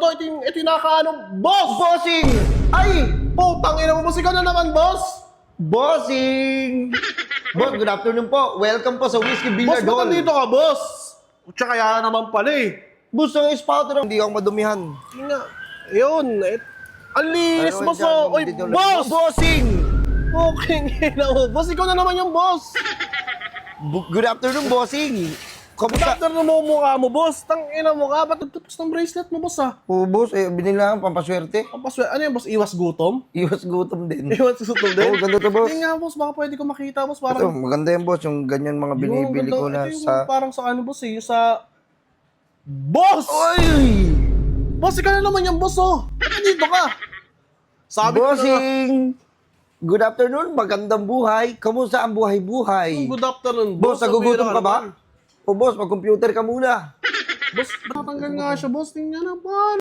to. Ito yung nakakaano. Boss! Bossing! Ay! Putang ina mo, boss. Ikaw na naman, boss. Bossing! Boss, good afternoon po. Welcome po sa Whiskey Boss, Billiard ba't Hall. nandito ka, boss? Tsaka kaya naman pala eh. Boss, ang spouter. Hindi ako madumihan. Yun nga. Yun. Ang linis, Ano boss. dyan? Oh. Oy, Dito lang. boss! Bossing! Okay, ina mo. Boss, ikaw na naman yung boss. Good afternoon, bossing. Kamusta? Doctor na mo mukha mo, boss. Tang ina mo ka. Ba't nagtapos ng bracelet mo, boss, ah? Oh, boss, binilang pampaswerte. Pampaswerte. Ano yan, boss? Iwas gutom? Iwas gutom din. Iwas gutom din? Oo, ganda to, boss. Hindi nga, boss. Baka pwede ko makita, boss. Ito, Parang... maganda yan, boss. Yung ganyan mga binibili ko na ito yung sa... parang sa ano, boss, eh. Yung sa... Boss! Oy! Boss, ikaw na naman yung boss, oh. Ba't dito ka? Sabi ko na nga. Bossing! Good afternoon, magandang buhay. Kamusta ang buhay-buhay? Good afternoon, Boss, boss. nagugutom Ang ka ba? naman. O boss, mag-computer ka muna. Boss, natanggal nga siya, boss. Tingnan na,